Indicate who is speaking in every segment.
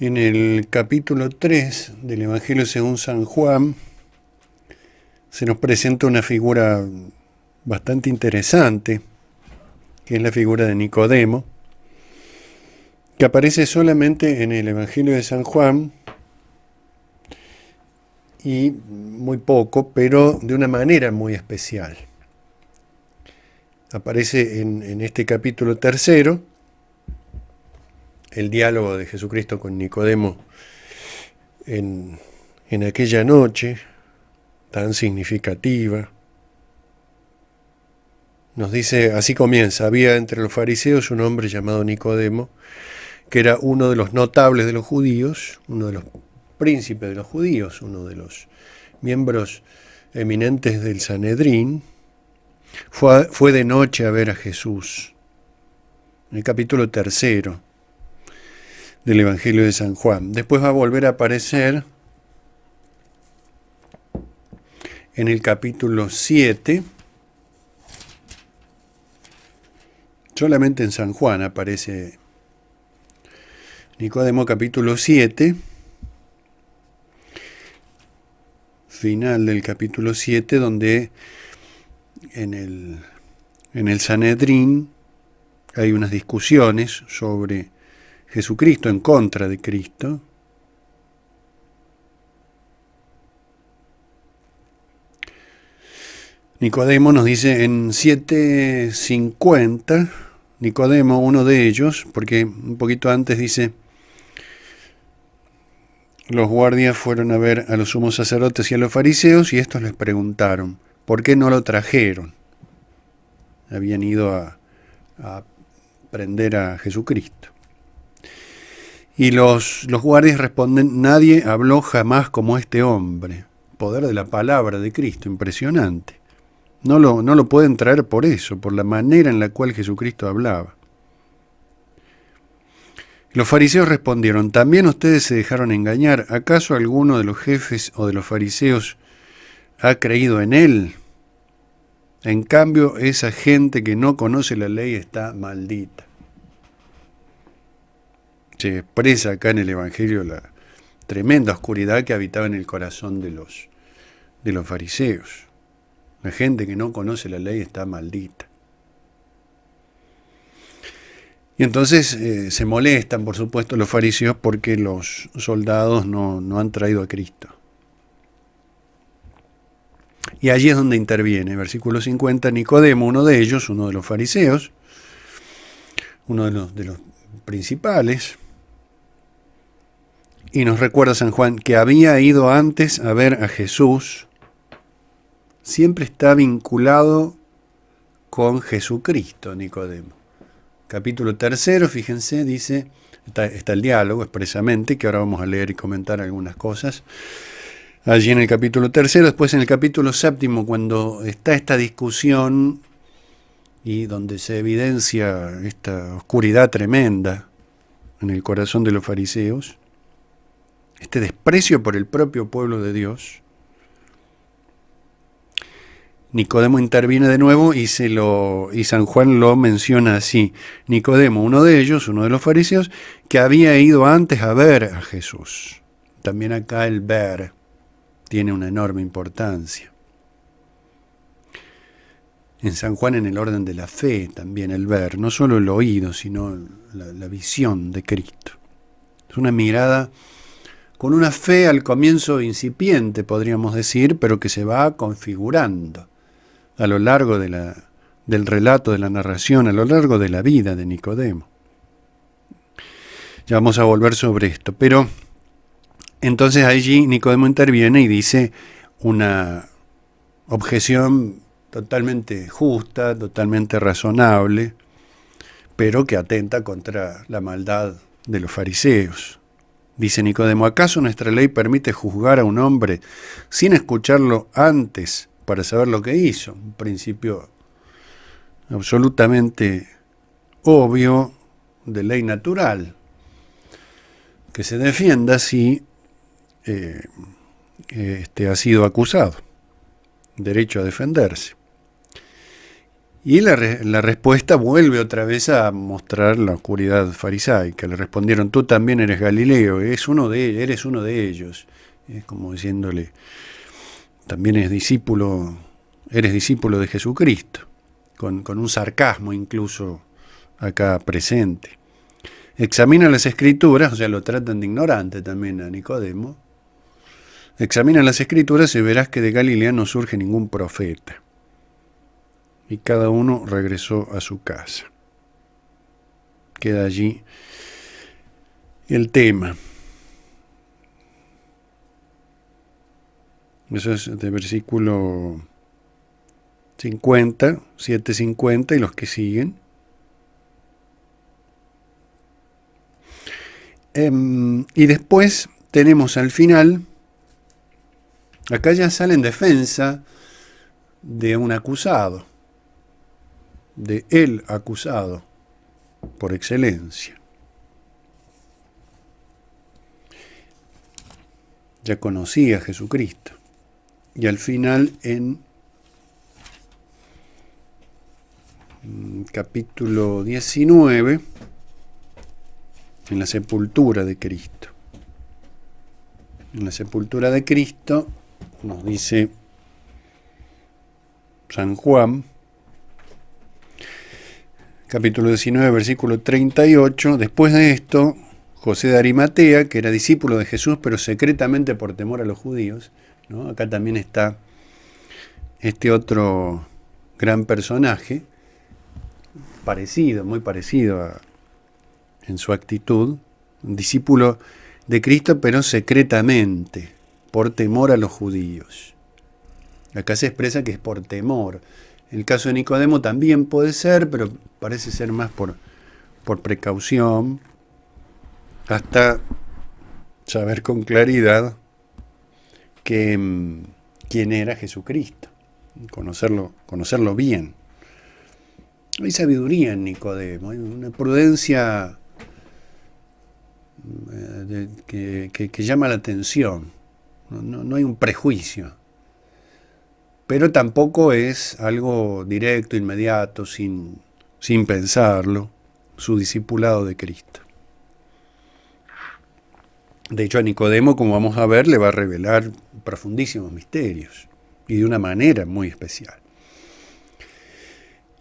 Speaker 1: En el capítulo 3 del Evangelio según San Juan se nos presenta una figura bastante interesante, que es la figura de Nicodemo, que aparece solamente en el Evangelio de San Juan y muy poco, pero de una manera muy especial. Aparece en este capítulo tercero el diálogo de Jesucristo con Nicodemo en aquella noche tan significativa. Nos dice, así comienza: había entre los fariseos un hombre llamado Nicodemo, que era uno de los notables de los judíos, uno de los príncipes de los judíos, uno de los miembros eminentes del Sanedrín. Fue de noche a ver a Jesús. En el capítulo tercero del Evangelio de San Juan. Después va a volver a aparecer en el capítulo 7. Solamente en San Juan aparece Nicodemo, capítulo 7, final del capítulo 7, donde en el Sanedrín hay unas discusiones sobre Jesucristo, en contra de Cristo. Nicodemo nos dice en 7:50, Nicodemo, uno de ellos, porque un poquito antes dice, los guardias fueron a ver a los sumos sacerdotes y a los fariseos y estos les preguntaron, ¿por qué no lo trajeron? Habían ido a prender a Jesucristo. Y los guardias responden, nadie habló jamás como este hombre. Poder de la palabra de Cristo, impresionante. No lo pueden traer por eso, por la manera en la cual Jesucristo hablaba. Los fariseos respondieron, ¿también ustedes se dejaron engañar? ¿Acaso alguno de los jefes o de los fariseos ha creído en él? En cambio, esa gente que no conoce la ley está maldita. Se expresa acá en el Evangelio la tremenda oscuridad que habitaba en el corazón de los fariseos. La gente que no conoce la ley está maldita. Y entonces se molestan, por supuesto, los fariseos porque los soldados no han traído a Cristo. Y allí es donde interviene, versículo 50, Nicodemo, uno de ellos, uno de los fariseos, uno de los principales, y nos recuerda San Juan que había ido antes a ver a Jesús. Siempre está vinculado con Jesucristo, Nicodemo. Capítulo 3, fíjense, dice, está el diálogo expresamente, que ahora vamos a leer y comentar algunas cosas. Allí en el capítulo 3, después en el capítulo 7, cuando está esta discusión y donde se evidencia esta oscuridad tremenda en el corazón de los fariseos, este desprecio por el propio pueblo de Dios, Nicodemo interviene de nuevo y San Juan lo menciona así. Nicodemo, uno de ellos, uno de los fariseos, que había ido antes a ver a Jesús. También acá el ver tiene una enorme importancia. En San Juan, en el orden de la fe, también el ver, no solo el oído, sino la visión de Cristo. Es una mirada con una fe al comienzo incipiente, podríamos decir, pero que se va configurando a lo largo del relato, de la narración, a lo largo de la vida de Nicodemo. Ya vamos a volver sobre esto, pero entonces allí Nicodemo interviene y dice una objeción totalmente justa, totalmente razonable, pero que atenta contra la maldad de los fariseos. Dice Nicodemo, ¿acaso nuestra ley permite juzgar a un hombre sin escucharlo antes para saber lo que hizo? Un principio absolutamente obvio de ley natural, que se defienda si ha sido acusado, derecho a defenderse. Y la respuesta vuelve otra vez a mostrar la oscuridad farisaica. Le respondieron, tú también eres Galileo, eres uno de ellos. Es como diciéndole, también eres discípulo de Jesucristo, con un sarcasmo incluso acá presente. Examina las escrituras, o sea, lo tratan de ignorante también a Nicodemo. Examina las escrituras y verás que de Galilea no surge ningún profeta. Y cada uno regresó a su casa. Queda allí el tema. Eso es de versículo 50, 7:50 y los que siguen. Y después tenemos al final, acá ya sale en defensa de un acusado, de el acusado por excelencia. Ya conocía a Jesucristo. Y al final en capítulo 19, en la sepultura de Cristo. En la sepultura de Cristo nos dice San Juan, capítulo 19, versículo 38, después de esto, José de Arimatea, que era discípulo de Jesús, pero secretamente por temor a los judíos, ¿no? Acá también está este otro gran personaje, muy parecido en su actitud, un discípulo de Cristo, pero secretamente, por temor a los judíos. Acá se expresa que es por temor. En el caso de Nicodemo también puede ser, pero parece ser más por precaución, hasta saber con claridad quién era Jesucristo, conocerlo bien. Hay sabiduría en Nicodemo, hay una prudencia que llama la atención. No hay un prejuicio, pero tampoco es algo directo, inmediato, sin pensarlo, su discipulado de Cristo. De hecho, a Nicodemo, como vamos a ver, le va a revelar profundísimos misterios, y de una manera muy especial.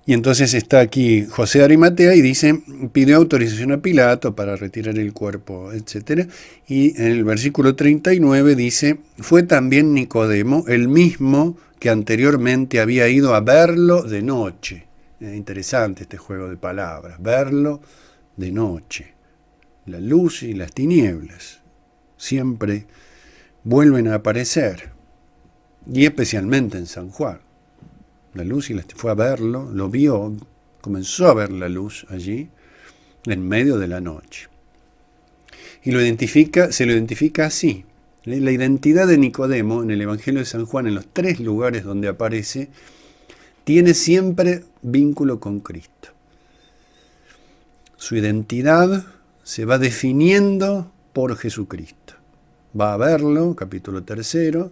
Speaker 1: Y entonces está aquí José de Arimatea y dice, pidió autorización a Pilato para retirar el cuerpo, etc. Y en el versículo 39 dice, fue también Nicodemo, el mismo que anteriormente había ido a verlo de noche. Interesante este juego de palabras, verlo de noche. La luz y las tinieblas siempre vuelven a aparecer, y especialmente en San Juan. La luz fue a verlo, lo vio, comenzó a ver la luz allí, en medio de la noche. Y se lo identifica así. La identidad de Nicodemo en el Evangelio de San Juan, en los 3 lugares donde aparece, tiene siempre vínculo con Cristo. Su identidad se va definiendo por Jesucristo. Va a verlo, capítulo 3,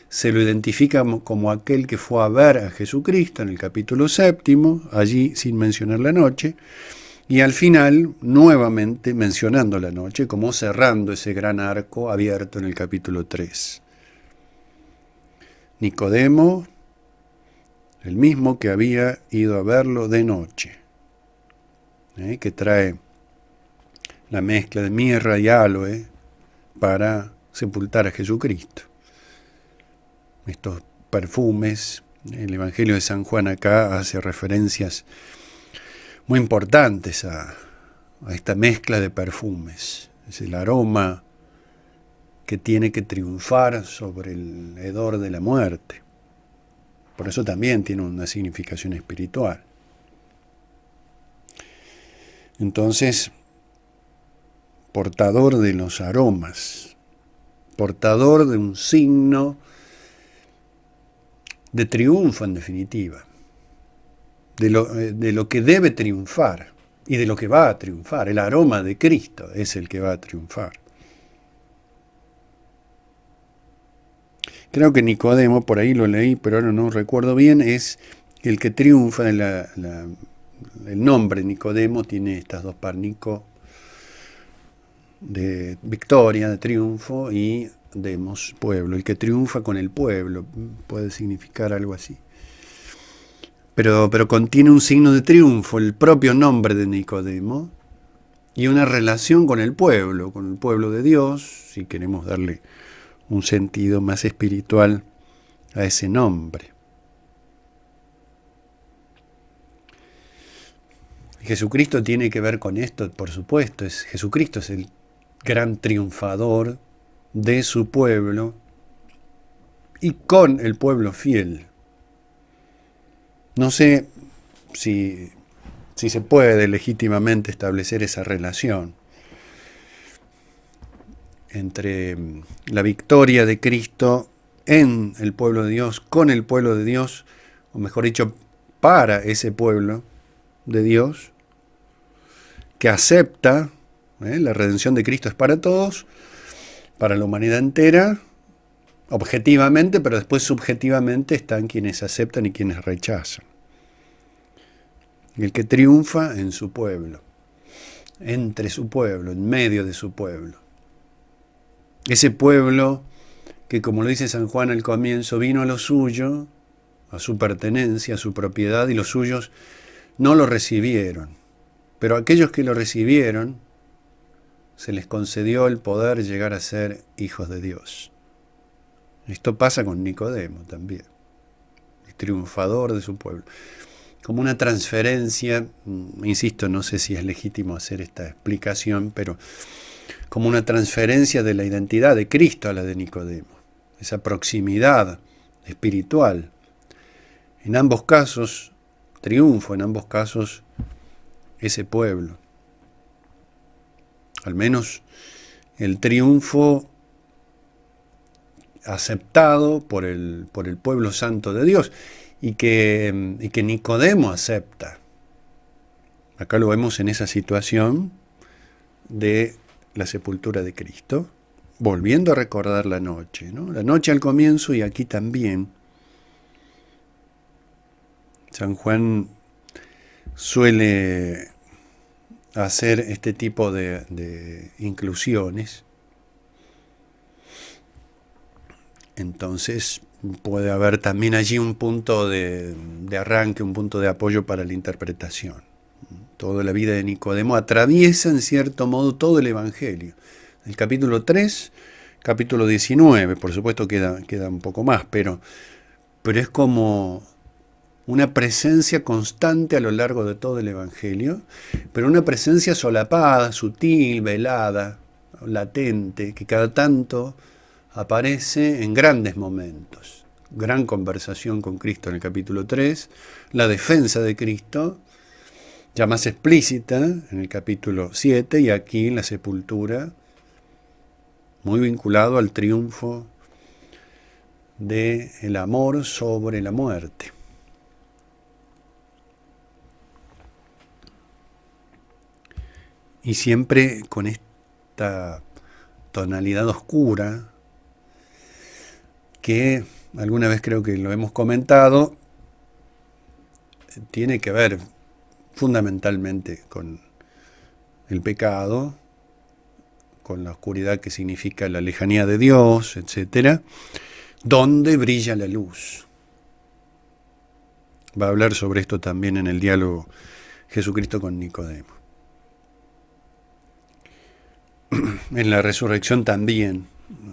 Speaker 1: se lo identifica como aquel que fue a ver a Jesucristo en el capítulo 7, allí sin mencionar la noche, y al final nuevamente mencionando la noche, como cerrando ese gran arco abierto en el capítulo 3. Nicodemo, el mismo que había ido a verlo de noche, que trae la mezcla de mirra y aloe para sepultar a Jesucristo. Estos perfumes, el Evangelio de San Juan acá hace referencias muy importantes a esta mezcla de perfumes. Es el aroma que tiene que triunfar sobre el hedor de la muerte. Por eso también tiene una significación espiritual. Entonces, portador de los aromas, portador de un signo de triunfo en definitiva, de lo que debe triunfar y de lo que va a triunfar. El aroma de Cristo es el que va a triunfar. Creo que Nicodemo, por ahí lo leí, pero ahora no recuerdo bien, es El que triunfa, el nombre Nicodemo tiene estas dos par, Nico de victoria, de triunfo, y demos, pueblo. El que triunfa con el pueblo, puede significar algo así. Pero contiene un signo de triunfo, el propio nombre de Nicodemo, y una relación con el pueblo de Dios, si queremos darle un sentido más espiritual a ese nombre. Jesucristo tiene que ver con esto, por supuesto. Jesucristo es el gran triunfador de su pueblo y con el pueblo fiel. No sé si se puede legítimamente establecer esa relación entre la victoria de Cristo en el pueblo de Dios, con el pueblo de Dios, o mejor dicho, para ese pueblo de Dios, que acepta, la redención de Cristo es para todos, para la humanidad entera, objetivamente, pero después subjetivamente están quienes aceptan y quienes rechazan. El que triunfa en su pueblo, entre su pueblo, en medio de su pueblo. Ese pueblo que, como lo dice San Juan al comienzo, vino a lo suyo, a su pertenencia, a su propiedad, y los suyos no lo recibieron. Pero a aquellos que lo recibieron, se les concedió el poder llegar a ser hijos de Dios. Esto pasa con Nicodemo también, el triunfador de su pueblo. Como una transferencia, insisto, no sé si es legítimo hacer esta explicación, pero como una transferencia de la identidad de Cristo a la de Nicodemo, esa proximidad espiritual. En ambos casos, triunfo, en ambos casos, ese pueblo. Al menos el triunfo aceptado por el pueblo santo de Dios y que Nicodemo acepta. Acá lo vemos en esa situación de la sepultura de Cristo, volviendo a recordar la noche, ¿no? La noche al comienzo y aquí también. San Juan suele hacer este tipo de inclusiones. Entonces puede haber también allí un punto de arranque, un punto de apoyo para la interpretación. Toda la vida de Nicodemo atraviesa en cierto modo todo el Evangelio. El capítulo 3, capítulo 19, por supuesto queda un poco más, pero es como una presencia constante a lo largo de todo el Evangelio, pero una presencia solapada, sutil, velada, latente, que cada tanto aparece en grandes momentos. Gran conversación con Cristo en el capítulo 3, la defensa de Cristo, ya más explícita en el capítulo 7, y aquí en la sepultura, muy vinculado al triunfo del amor sobre la muerte. Y siempre con esta tonalidad oscura, que alguna vez creo que lo hemos comentado, tiene que ver fundamentalmente con el pecado, con la oscuridad que significa la lejanía de Dios, etc., donde brilla la luz. Va a hablar sobre esto también en el diálogo Jesucristo con Nicodemo. En la resurrección también,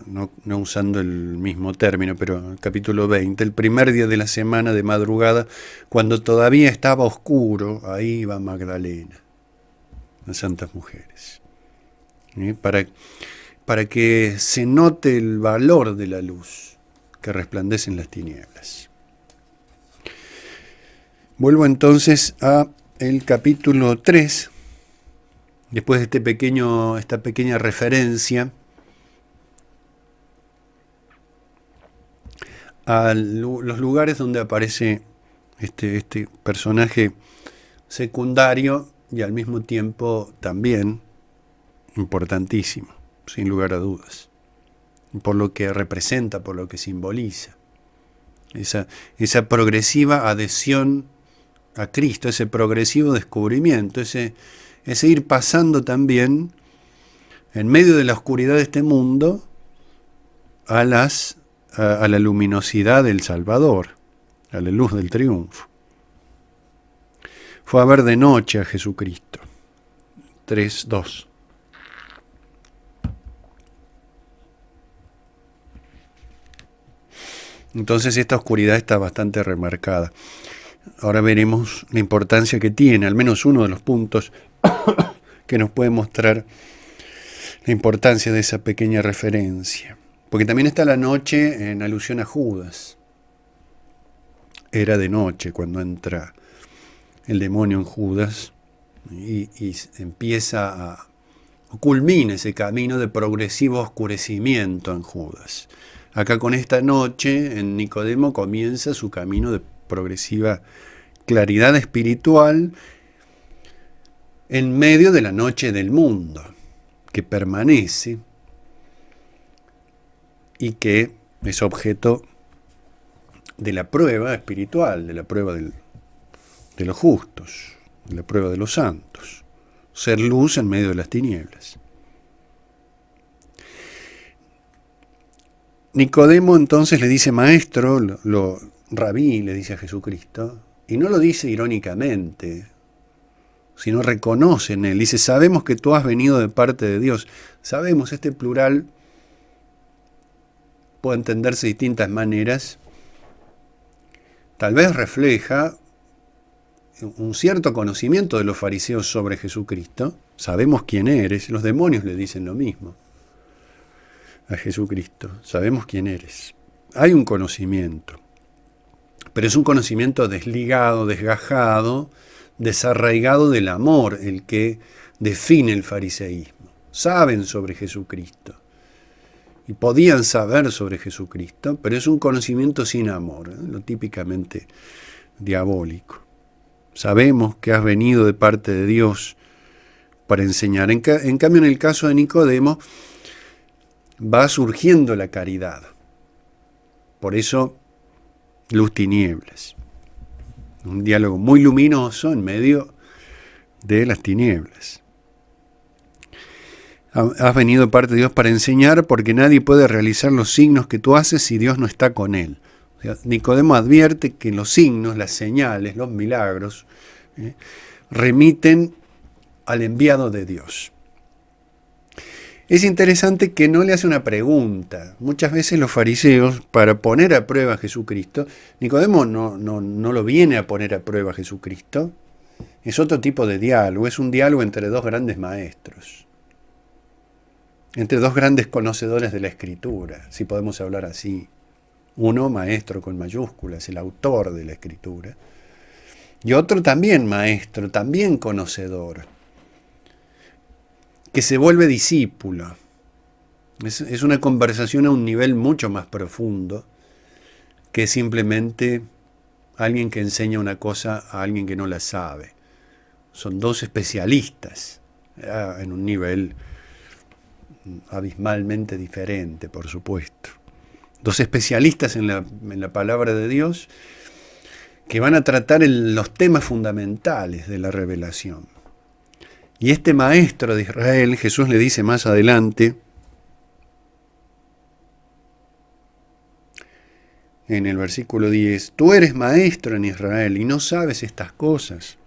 Speaker 1: no usando el mismo término, pero en el capítulo 20, el primer día de la semana de madrugada, cuando todavía estaba oscuro, ahí iba Magdalena, las santas mujeres, para que se note el valor de la luz que resplandece en las tinieblas. Vuelvo entonces a el capítulo 3, después de esta pequeña referencia a los lugares donde aparece este personaje secundario y al mismo tiempo también importantísimo, sin lugar a dudas, por lo que representa, por lo que simboliza. esa progresiva adhesión a Cristo, ese progresivo descubrimiento, ese ir pasando también en medio de la oscuridad de este mundo a la luminosidad del Salvador, a la luz del triunfo. Fue a ver de noche a Jesucristo. 3:2. Entonces esta oscuridad está bastante remarcada. Ahora veremos la importancia que tiene, al menos uno de los puntos que nos puede mostrar la importancia de esa pequeña referencia. Porque también está la noche en alusión a Judas. Era de noche cuando entra el demonio en Judas y empieza o culmina ese camino de progresivo oscurecimiento en Judas. Acá con esta noche en Nicodemo comienza su camino de progresiva claridad espiritual en medio de la noche del mundo, que permanece y que es objeto de la prueba espiritual, de la prueba de los justos, de la prueba de los santos. Ser luz en medio de las tinieblas. Nicodemo entonces le dice maestro, rabí, le dice a Jesucristo, y no lo dice irónicamente, sino reconoce en él. Dice, sabemos que tú has venido de parte de Dios. Sabemos, este plural puede entenderse de distintas maneras. Tal vez refleja un cierto conocimiento de los fariseos sobre Jesucristo. Sabemos quién eres. Los demonios le dicen lo mismo a Jesucristo. Sabemos quién eres. Hay un conocimiento, pero es un conocimiento desligado, desgajado, desarraigado del amor, el que define el fariseísmo. Saben sobre Jesucristo y podían saber sobre Jesucristo, pero es un conocimiento sin amor, lo típicamente diabólico. Sabemos que has venido de parte de Dios para enseñar. En cambio, en el caso de Nicodemo, va surgiendo la caridad. Por eso, luz tinieblas. Un diálogo muy luminoso en medio de las tinieblas. Has venido de parte de Dios para enseñar, porque nadie puede realizar los signos que tú haces si Dios no está con él. O sea, Nicodemo advierte que los signos, las señales, los milagros, remiten al enviado de Dios. Es interesante que no le hace una pregunta. Muchas veces los fariseos, para poner a prueba a Jesucristo, Nicodemo no lo viene a poner a prueba a Jesucristo. Es otro tipo de diálogo, es un diálogo entre dos grandes maestros, entre dos grandes conocedores de la Escritura, si podemos hablar así. Uno, maestro con mayúsculas, el autor de la Escritura, y otro también maestro, también conocedor, que se vuelve discípulo. Es una conversación a un nivel mucho más profundo que simplemente alguien que enseña una cosa a alguien que no la sabe. Son dos especialistas, en un nivel abismalmente diferente, por supuesto. Dos especialistas en la palabra de Dios que van a tratar los temas fundamentales de la revelación. Y este maestro de Israel, Jesús le dice más adelante, en el versículo 10, tú eres maestro en Israel y no sabes estas cosas.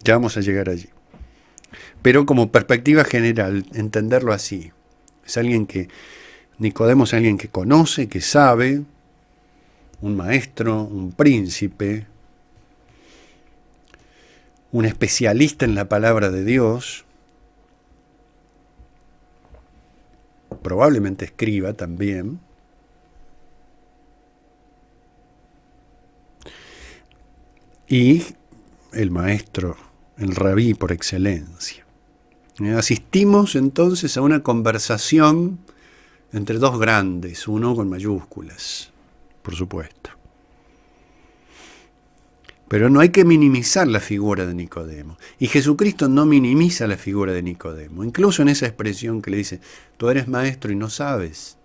Speaker 1: Ya vamos a llegar allí. Pero como perspectiva general, entenderlo así. Es alguien que, Nicodemo es alguien que conoce, que sabe, un maestro, un príncipe, un especialista en la palabra de Dios, probablemente escriba también, y el maestro, el rabí por excelencia. Asistimos entonces a una conversación entre dos grandes, uno con mayúsculas, por supuesto. Pero no hay que minimizar la figura de Nicodemo. Y Jesucristo no minimiza la figura de Nicodemo. Incluso en esa expresión que le dice, tú eres maestro y no sabes.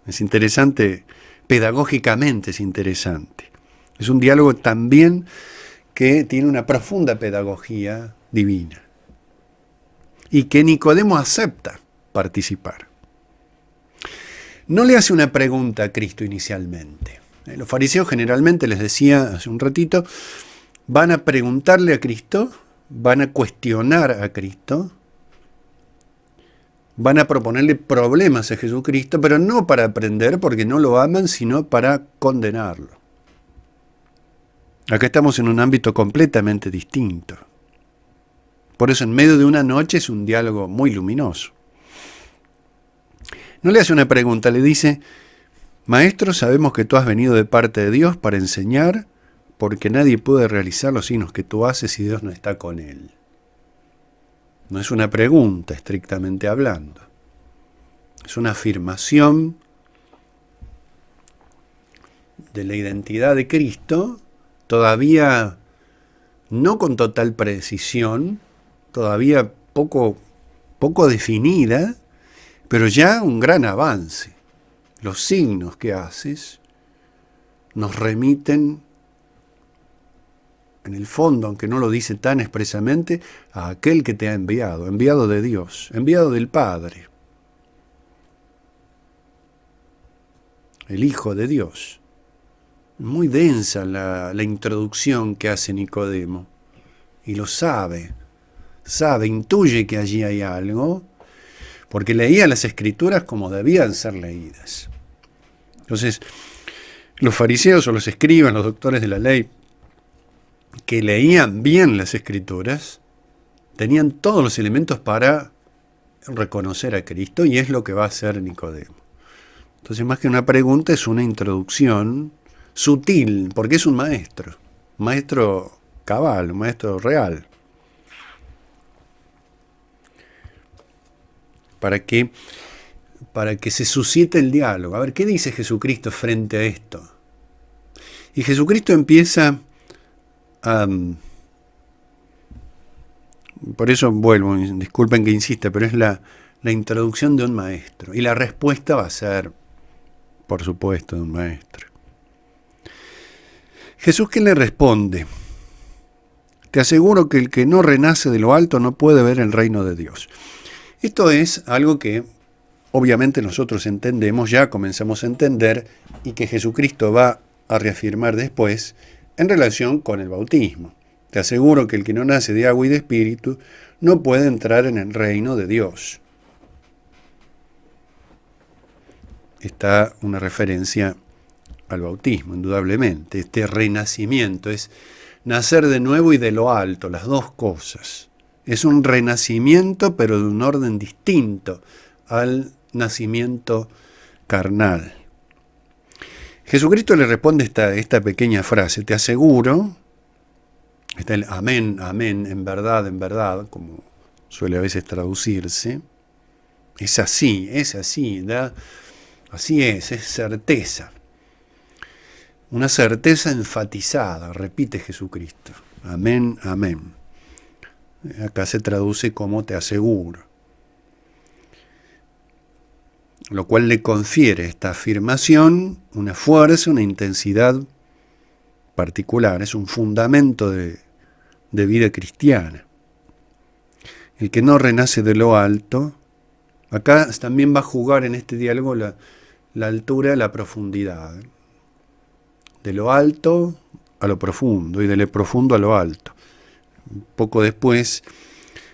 Speaker 1: Es interesante pedagógicamente es interesante. Es un diálogo también que tiene una profunda pedagogía divina y que Nicodemo acepta participar. No le hace una pregunta a Cristo inicialmente. Los fariseos generalmente, les decía hace un ratito, van a preguntarle a Cristo, van a cuestionar a Cristo, van a proponerle problemas a Jesucristo, pero no para aprender porque no lo aman, sino para condenarlo. Acá estamos en un ámbito completamente distinto. Por eso en medio de una noche es un diálogo muy luminoso. No le hace una pregunta, le dice: Maestro, sabemos que tú has venido de parte de Dios para enseñar, porque nadie puede realizar los signos que tú haces si Dios no está con él. No es una pregunta estrictamente hablando. Es una afirmación de la identidad de Cristo, todavía no con total precisión, todavía poco definida, pero ya un gran avance. Los signos que haces nos remiten, en el fondo, aunque no lo dice tan expresamente, a aquel que te ha enviado de Dios, enviado del Padre, el Hijo de Dios. Muy densa la introducción que hace Nicodemo, y lo sabe, intuye que allí hay algo, porque leía las Escrituras como debían ser leídas. Entonces, los fariseos o los escribas, los doctores de la ley, que leían bien las Escrituras, tenían todos los elementos para reconocer a Cristo, y es lo que va a hacer Nicodemo. Entonces, más que una pregunta, es una introducción sutil, porque es un maestro cabal, un maestro real. Para que se suscite el diálogo. A ver, ¿qué dice Jesucristo frente a esto? Y Jesucristo empieza a... Por eso vuelvo, disculpen que insista, pero es la introducción de un maestro. Y la respuesta va a ser, por supuesto, de un maestro. Jesús, ¿qué le responde? Te aseguro que el que no renace de lo alto no puede ver el reino de Dios. Esto es algo que obviamente nosotros entendemos, ya comenzamos a entender, y que Jesucristo va a reafirmar después en relación con el bautismo. Te aseguro que el que no nace de agua y de espíritu no puede entrar en el reino de Dios. Está una referencia al bautismo, indudablemente. Este renacimiento es nacer de nuevo y de lo alto, las dos cosas. Es un renacimiento, pero de un orden distinto al nacimiento carnal. Jesucristo le responde esta pequeña frase: te aseguro, está el amén, amén, en verdad, como suele a veces traducirse. Es así, así es certeza. Una certeza enfatizada, repite Jesucristo. Amén, amén. Acá se traduce como te aseguro. Lo cual le confiere esta afirmación una fuerza, una intensidad particular. Es un fundamento de vida cristiana. El que no renace de lo alto, acá también va a jugar en este diálogo la altura, la profundidad. De lo alto a lo profundo y de lo profundo a lo alto. Poco después,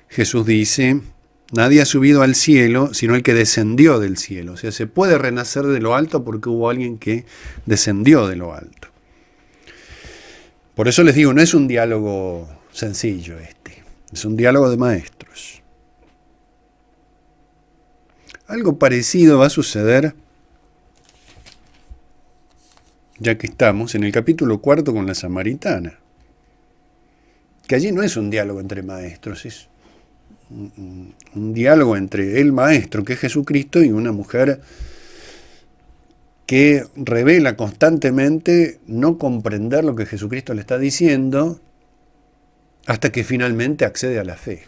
Speaker 1: Jesús dice: nadie ha subido al cielo, sino el que descendió del cielo. O sea, se puede renacer de lo alto porque hubo alguien que descendió de lo alto. Por eso les digo, no es un diálogo sencillo este. Es un diálogo de maestros. Algo parecido va a suceder, ya que estamos en el capítulo 4 con la samaritana. Que allí no es un diálogo entre maestros, es un diálogo entre el maestro, que es Jesucristo, y una mujer que revela constantemente no comprender lo que Jesucristo le está diciendo hasta que finalmente accede a la fe.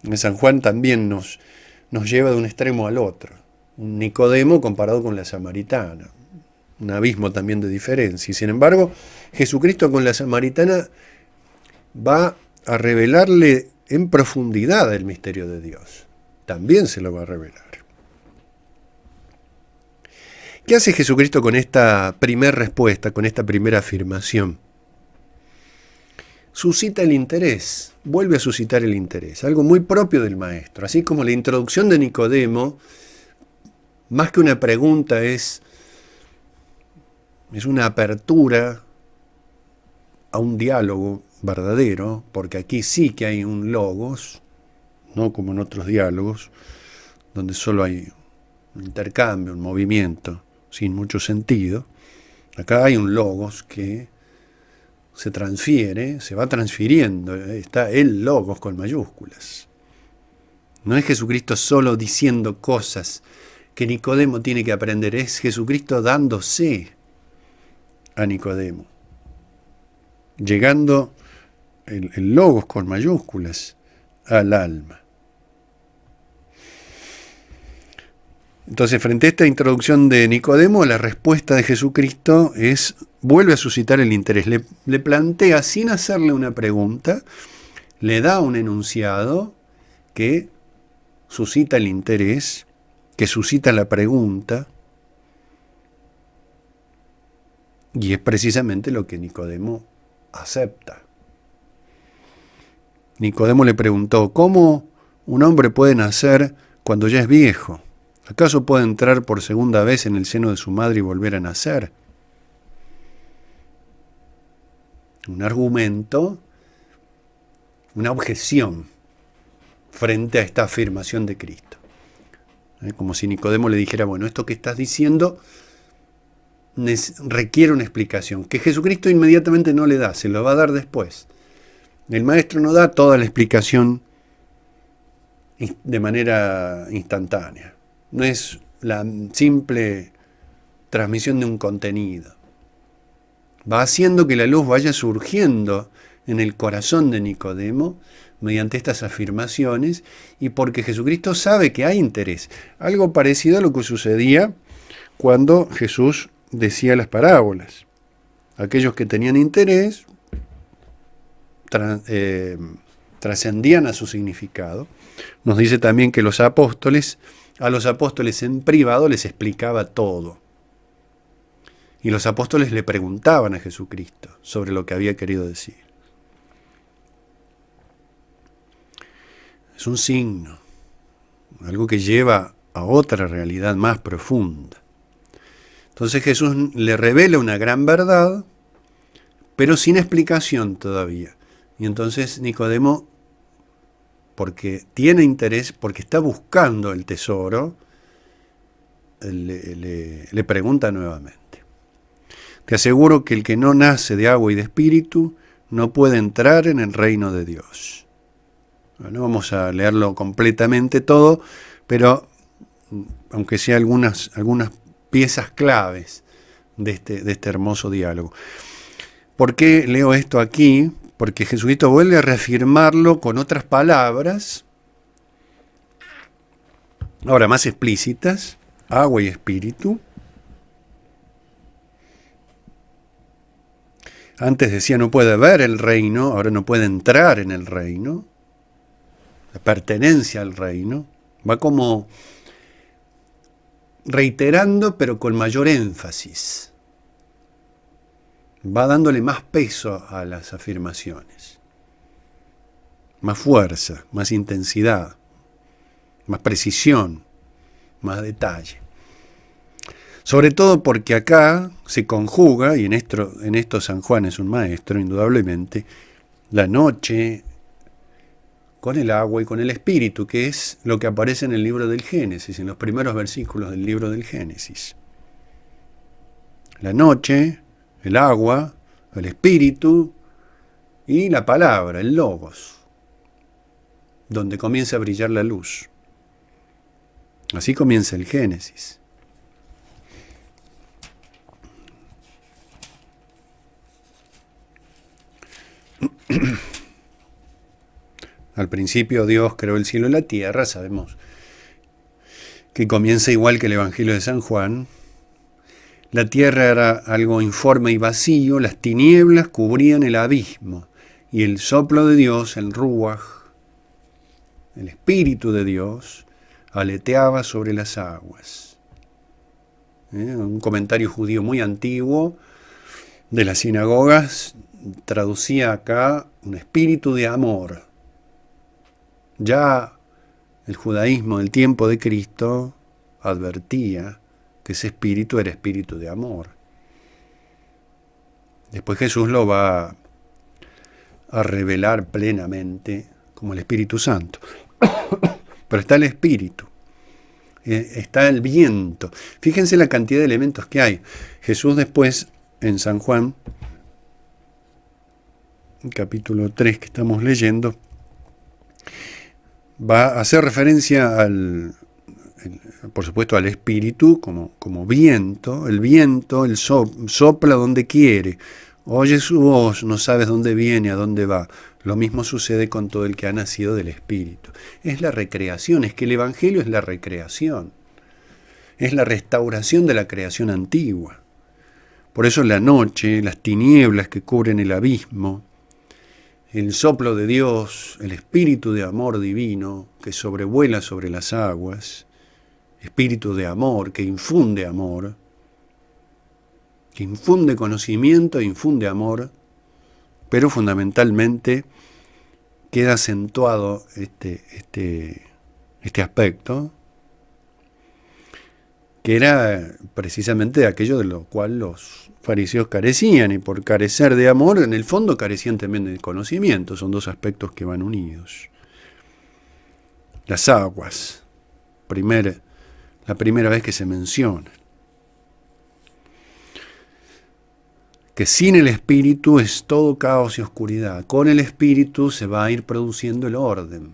Speaker 1: En San Juan también nos lleva de un extremo al otro. Un Nicodemo comparado con la samaritana. un abismo también de diferencia. Y sin embargo, Jesucristo con la samaritana va a revelarle en profundidad el misterio de Dios. También se lo va a revelar. ¿Qué hace Jesucristo con esta primera respuesta, con esta primera afirmación? Suscita el interés, vuelve a suscitar el interés, algo muy propio del maestro. Así como la introducción de Nicodemo, más que una pregunta, es una apertura a un diálogo verdadero, porque aquí sí que hay un logos, no como en otros diálogos, donde solo hay un intercambio, un movimiento, sin mucho sentido. Acá hay un logos que se transfiere, se va transfiriendo, está el logos con mayúsculas. No es Jesucristo solo diciendo cosas que Nicodemo tiene que aprender, es Jesucristo dándose a Nicodemo, llegando el logos con mayúsculas al alma. Entonces, frente a esta introducción de Nicodemo, la respuesta de Jesucristo vuelve a suscitar el interés. Le plantea, sin hacerle una pregunta, le da un enunciado que suscita el interés, que suscita la pregunta, y es precisamente lo que Nicodemo acepta. Nicodemo le preguntó, ¿cómo un hombre puede nacer cuando ya es viejo? ¿Acaso puede entrar por segunda vez en el seno de su madre y volver a nacer? Un argumento, una objeción frente a esta afirmación de Cristo. Como si Nicodemo le dijera, bueno, esto que estás diciendo requiere una explicación, que Jesucristo inmediatamente no le da, se lo va a dar después. El maestro no da toda la explicación de manera instantánea. No es la simple transmisión de un contenido. Va haciendo que la luz vaya surgiendo en el corazón de Nicodemo mediante estas afirmaciones y porque Jesucristo sabe que hay interés. Algo parecido a lo que sucedía cuando Jesús decía las parábolas. Aquellos que tenían interés trascendían a su significado. Nos dice también que a los apóstoles en privado les explicaba todo. Y los apóstoles le preguntaban a Jesucristo sobre lo que había querido decir. Es un signo, algo que lleva a otra realidad más profunda. Entonces Jesús le revela una gran verdad, pero sin explicación todavía. Y entonces Nicodemo, porque tiene interés, porque está buscando el tesoro, le pregunta nuevamente. Te aseguro que el que no nace de agua y de espíritu no puede entrar en el reino de Dios. Bueno, vamos a leerlo completamente todo, pero aunque sea algunas piezas claves de este hermoso diálogo. ¿Por qué leo esto aquí? Porque Jesucristo vuelve a reafirmarlo con otras palabras, ahora más explícitas, agua y espíritu. Antes decía no puede ver el reino, ahora no puede entrar en el reino. La pertenencia al reino va como reiterando, pero con mayor énfasis. Va dándole más peso a las afirmaciones, más fuerza, más intensidad, más precisión, más detalle. Sobre todo porque acá se conjuga, y en esto San Juan es un maestro, indudablemente, la noche con el agua y con el espíritu, que es lo que aparece en el libro del Génesis, en los primeros versículos del libro del Génesis. La noche, el agua, el espíritu y la palabra, el logos, donde comienza a brillar la luz. Así comienza el Génesis. Al principio Dios creó el cielo y la tierra, sabemos que comienza igual que el Evangelio de San Juan, La tierra era algo informe y vacío, las tinieblas cubrían el abismo, y el soplo de Dios, el Ruach, el Espíritu de Dios, aleteaba sobre las aguas. Un comentario judío muy antiguo de las sinagogas traducía acá un espíritu de amor. Ya el judaísmo del tiempo de Cristo advertía que ese espíritu era espíritu de amor. Después Jesús lo va a revelar plenamente como el Espíritu Santo. Pero está el Espíritu, está el viento. Fíjense la cantidad de elementos que hay. Jesús después, en San Juan, capítulo 3 que estamos leyendo, va a hacer referencia por supuesto, al Espíritu como viento. El viento, sopla donde quiere. Oyes su voz, no sabes dónde viene, a dónde va. Lo mismo sucede con todo el que ha nacido del Espíritu. Es la recreación, es que el Evangelio es la recreación. Es la restauración de la creación antigua. Por eso la noche, las tinieblas que cubren el abismo, el soplo de Dios, el espíritu de amor divino que sobrevuela sobre las aguas, espíritu de amor que infunde conocimiento, infunde amor, pero fundamentalmente queda acentuado este aspecto, que era precisamente aquello de lo cual los fariseos carecían, y por carecer de amor, en el fondo carecían también de conocimiento. Son dos aspectos que van unidos. Las aguas, la primera vez que se menciona. Que sin el Espíritu es todo caos y oscuridad. Con el Espíritu se va a ir produciendo el orden.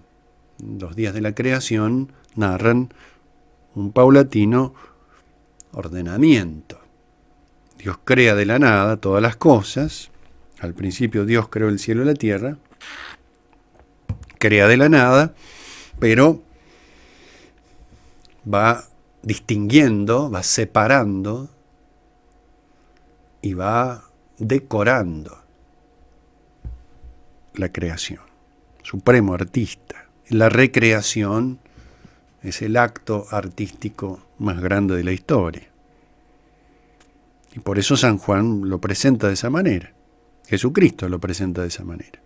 Speaker 1: Los días de la creación narran un paulatino ordenamiento. Dios crea de la nada todas las cosas. Al principio Dios creó el cielo y la tierra. Crea de la nada, pero va distinguiendo, va separando y va decorando la creación. Supremo artista. La recreación es el acto artístico más grande de la historia. Y por eso San Juan lo presenta de esa manera. Jesucristo lo presenta de esa manera.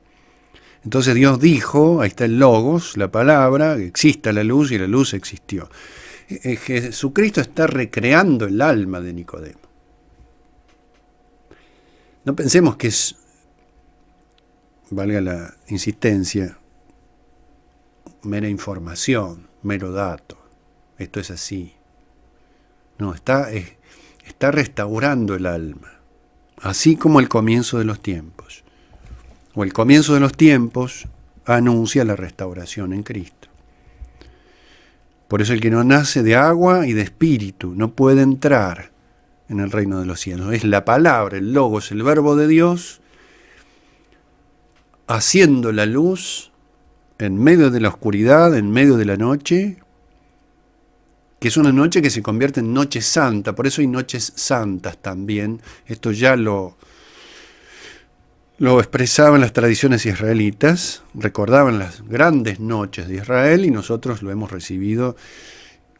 Speaker 1: Entonces Dios dijo, ahí está el logos, la palabra, que exista la luz y la luz existió. Jesucristo está recreando el alma de Nicodemo. No pensemos que es, valga la insistencia, mera información, mero dato. Esto es así. No, está restaurando el alma, así como el comienzo de los tiempos. O el comienzo de los tiempos anuncia la restauración en Cristo. Por eso el que no nace de agua y de espíritu no puede entrar en el reino de los cielos. Es la palabra, el logos, el verbo de Dios, haciendo la luz en medio de la oscuridad, en medio de la noche, que es una noche que se convierte en noche santa. Por eso hay noches santas también. Esto ya lo expresaban las tradiciones israelitas, recordaban las grandes noches de Israel, y nosotros lo hemos recibido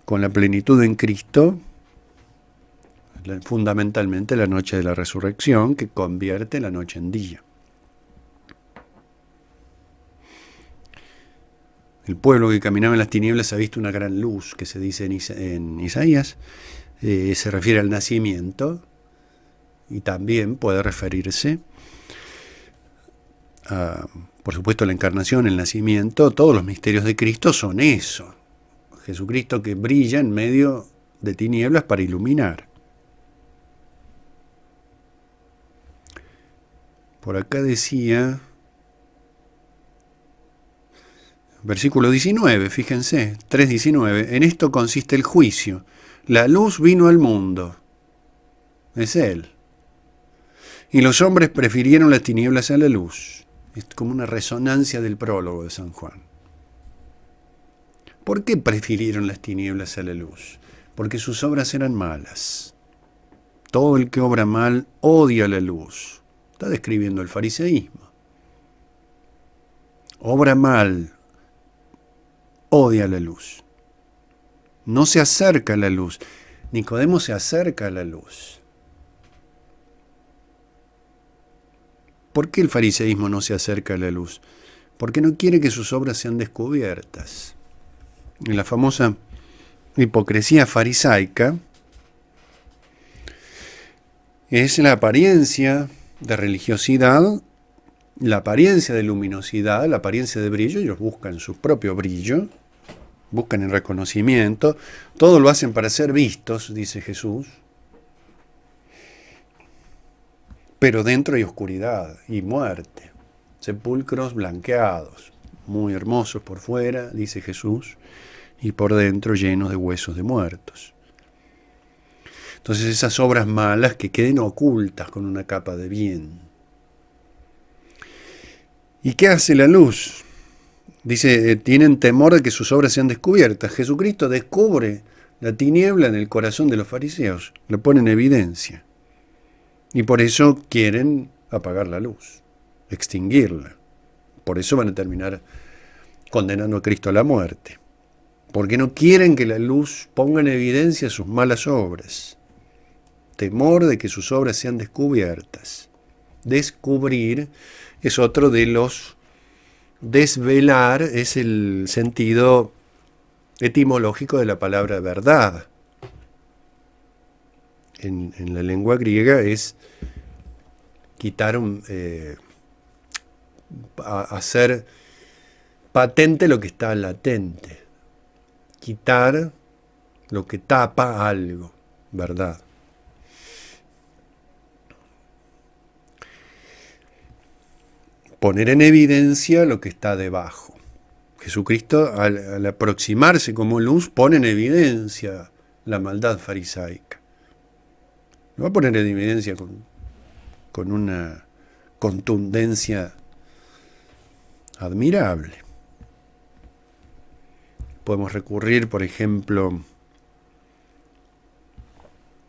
Speaker 1: con la plenitud en Cristo, fundamentalmente la noche de la resurrección, que convierte la noche en día. El pueblo que caminaba en las tinieblas ha visto una gran luz, que se dice en Isaías, se refiere al nacimiento, y también puede referirse a, por supuesto, la encarnación, el nacimiento. Todos los misterios de Cristo son eso. Jesucristo que brilla en medio de tinieblas para iluminar. Por acá decía, versículo 19, fíjense, 3:19, en esto consiste el juicio. La luz vino al mundo, es Él. Y los hombres prefirieron las tinieblas a la luz. Es como una resonancia del prólogo de San Juan. ¿Por qué prefirieron las tinieblas a la luz? Porque sus obras eran malas. todo el que obra mal odia la luz. Está describiendo el fariseísmo. Obra mal, odia la luz. No se acerca a la luz. Nicodemo se acerca a la luz. ¿Por qué el fariseísmo no se acerca a la luz? Porque no quiere que sus obras sean descubiertas. En la famosa hipocresía farisaica es la apariencia de religiosidad, la apariencia de luminosidad, la apariencia de brillo. Ellos buscan su propio brillo, buscan el reconocimiento, todo lo hacen para ser vistos, dice Jesús. Pero dentro hay oscuridad y muerte, sepulcros blanqueados, muy hermosos por fuera, dice Jesús, y por dentro llenos de huesos de muertos. Entonces esas obras malas que queden ocultas con una capa de bien. ¿Y qué hace la luz? Dice, tienen temor de que sus obras sean descubiertas. Jesucristo descubre la tiniebla en el corazón de los fariseos, lo pone en evidencia. Y por eso quieren apagar la luz, extinguirla. Por eso van a terminar condenando a Cristo a la muerte. Porque no quieren que la luz ponga en evidencia sus malas obras. Temor de que sus obras sean descubiertas. Descubrir es otro de los... Desvelar es el sentido etimológico de la palabra verdad. En la lengua griega es quitar, hacer patente lo que está latente. Quitar lo que tapa algo, verdad. Poner en evidencia lo que está debajo. Jesucristo, al aproximarse como luz, pone en evidencia la maldad farisaica. Lo va a poner en evidencia con una contundencia admirable. Podemos recurrir, por ejemplo,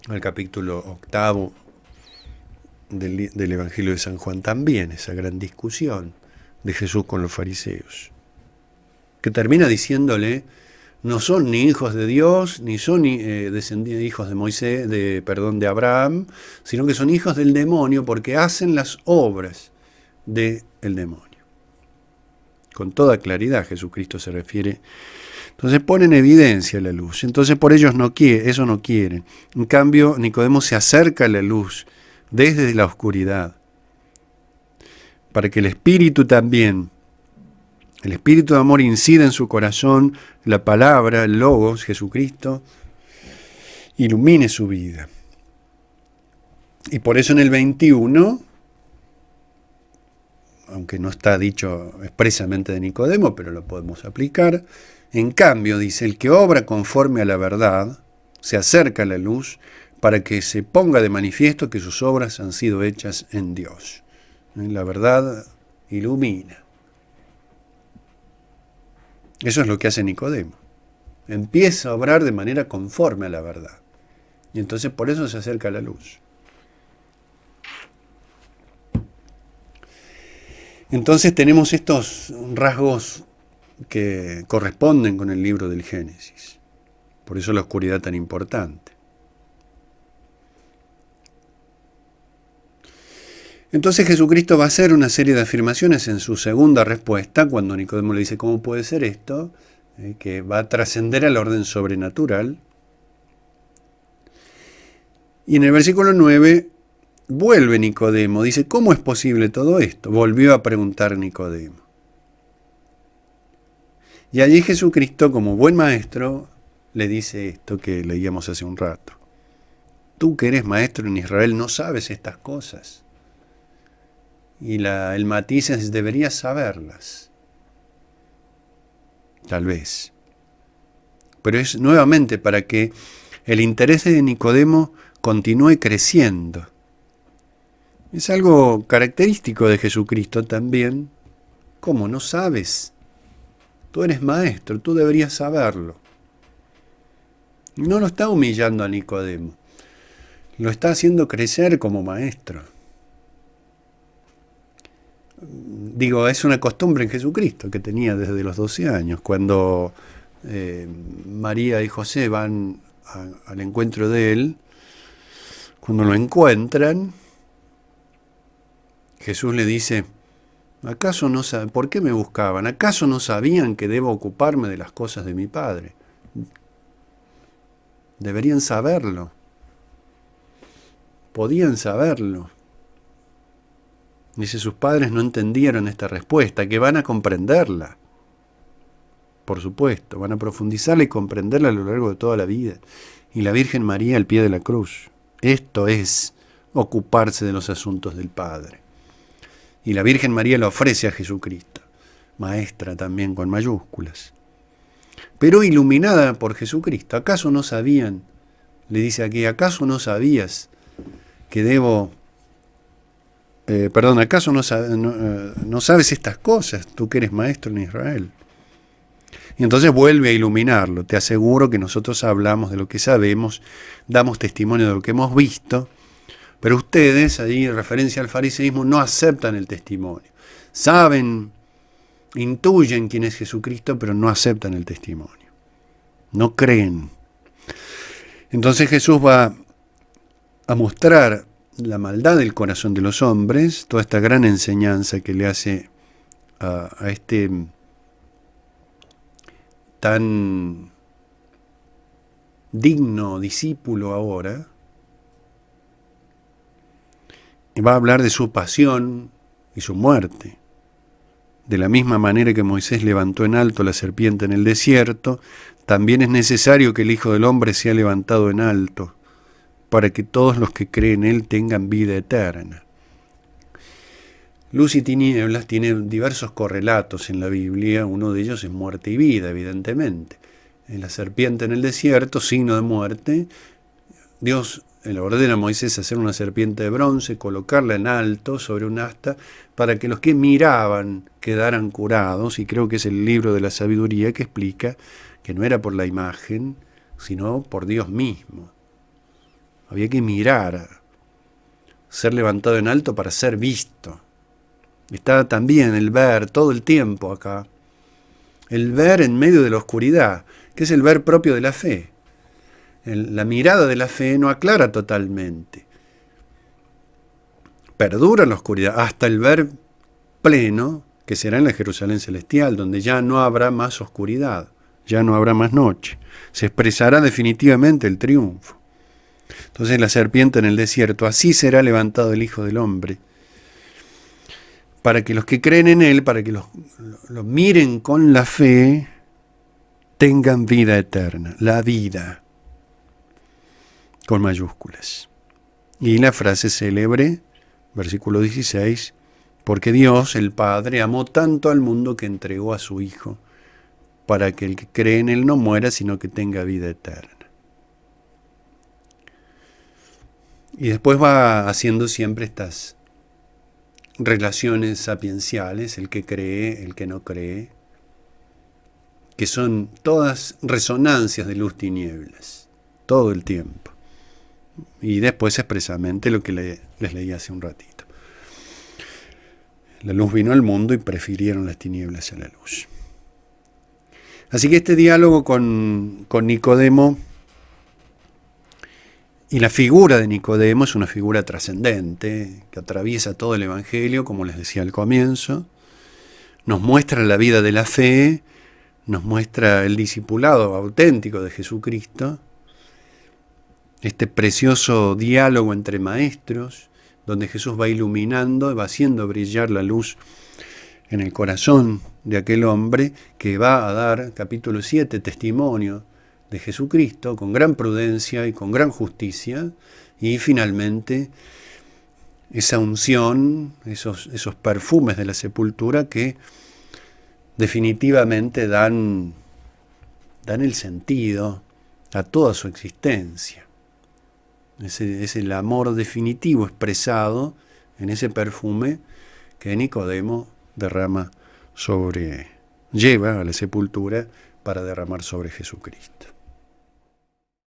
Speaker 1: al capítulo 8 del Evangelio de San Juan también, esa gran discusión de Jesús con los fariseos, que termina diciéndole, no son ni hijos de Dios, ni son hijos de Moisés, de Abraham, sino que son hijos del demonio porque hacen las obras del demonio. Con toda claridad Jesucristo se refiere. Entonces pone en evidencia la luz. Entonces por ellos eso no quieren. En cambio, Nicodemo se acerca a la luz desde la oscuridad, para que el Espíritu también, el Espíritu de amor incida en su corazón, la palabra, el Logos, Jesucristo, ilumine su vida. Y por eso en el 21, aunque no está dicho expresamente de Nicodemo, pero lo podemos aplicar, en cambio, dice, el que obra conforme a la verdad, se acerca a la luz, para que se ponga de manifiesto que sus obras han sido hechas en Dios. La verdad ilumina. Eso es lo que hace Nicodemo. Empieza a obrar de manera conforme a la verdad. Y entonces por eso se acerca a la luz. Entonces tenemos estos rasgos que corresponden con el libro del Génesis. Por eso la oscuridad tan importante. Entonces Jesucristo va a hacer una serie de afirmaciones en su segunda respuesta, cuando Nicodemo le dice, ¿cómo puede ser esto? Que va a trascender al orden sobrenatural. Y en el versículo 9 vuelve Nicodemo, dice, ¿cómo es posible todo esto? Volvió a preguntar Nicodemo. Y allí Jesucristo, como buen maestro, le dice esto que leíamos hace un rato. Tú que eres maestro en Israel no sabes estas cosas. Y el matiz es, deberías saberlas. Tal vez. Pero es nuevamente para que el interés de Nicodemo continúe creciendo. Es algo característico de Jesucristo también. ¿Cómo no sabes? Tú eres maestro, tú deberías saberlo. No lo está humillando a Nicodemo. lo está haciendo crecer como maestro. Digo, es una costumbre en Jesucristo que tenía desde los 12 años, cuando María y José van al encuentro de él. Cuando lo encuentran, Jesús le dice: ¿acaso no saben por qué me buscaban? ¿Acaso no sabían que debo ocuparme de las cosas de mi Padre? Deberían saberlo. Podían saberlo. Dice, sus padres no entendieron esta respuesta, que van a comprenderla. Por supuesto, van a profundizarla y comprenderla a lo largo de toda la vida. Y la Virgen María al pie de la cruz. Esto es ocuparse de los asuntos del Padre. Y la Virgen María lo ofrece a Jesucristo, maestra también con mayúsculas. Pero iluminada por Jesucristo. ¿Acaso no sabían? Le dice aquí, ¿acaso no sabías que debo... ¿acaso no sabes estas cosas? Tú que eres maestro en Israel. Y entonces vuelve a iluminarlo. Te aseguro que nosotros hablamos de lo que sabemos, damos testimonio de lo que hemos visto, pero ustedes, ahí en referencia al fariseísmo, no aceptan el testimonio. Saben, intuyen quién es Jesucristo, pero no aceptan el testimonio. No creen. Entonces Jesús va a mostrar la maldad del corazón de los hombres, toda esta gran enseñanza que le hace a este tan digno discípulo ahora, y va a hablar de su pasión y su muerte. De la misma manera que Moisés levantó en alto la serpiente en el desierto, también es necesario que el Hijo del Hombre sea levantado en alto, para que todos los que creen en Él tengan vida eterna. Luz y tinieblas tienen diversos correlatos en la Biblia, uno de ellos es muerte y vida, evidentemente. En la serpiente en el desierto, signo de muerte, Dios le ordena a Moisés hacer una serpiente de bronce, colocarla en alto sobre un asta, para que los que miraban quedaran curados, y creo que es el libro de la sabiduría que explica que no era por la imagen, sino por Dios mismo. Había que mirar, ser levantado en alto para ser visto. Está también el ver todo el tiempo acá. El ver en medio de la oscuridad, que es el ver propio de la fe. La mirada de la fe no aclara totalmente. Perdura en la oscuridad hasta el ver pleno, que será en la Jerusalén celestial, donde ya no habrá más oscuridad, ya no habrá más noche. Se expresará definitivamente el triunfo. Entonces la serpiente en el desierto, así será levantado el Hijo del Hombre, para que los que creen en Él, para que los miren con la fe, tengan vida eterna, la vida, con mayúsculas. Y la frase célebre, versículo 16, porque Dios, el Padre, amó tanto al mundo que entregó a su Hijo, para que el que cree en Él no muera, sino que tenga vida eterna. Y después va haciendo siempre estas relaciones sapienciales, el que cree, el que no cree, que son todas resonancias de luz-tinieblas, todo el tiempo. Y después expresamente lo que les leí hace un ratito. La luz vino al mundo y prefirieron las tinieblas a la luz. Así que este diálogo con Nicodemo, y la figura de Nicodemo es una figura trascendente, que atraviesa todo el Evangelio, como les decía al comienzo, nos muestra la vida de la fe, nos muestra el discipulado auténtico de Jesucristo, este precioso diálogo entre maestros, donde Jesús va iluminando, va haciendo brillar la luz en el corazón de aquel hombre que va a dar, capítulo 7, testimonio de Jesucristo, con gran prudencia y con gran justicia, y finalmente esa unción, esos perfumes de la sepultura que definitivamente dan el sentido a toda su existencia. Es el amor definitivo expresado en ese perfume que Nicodemo lleva a la sepultura para derramar sobre Jesucristo.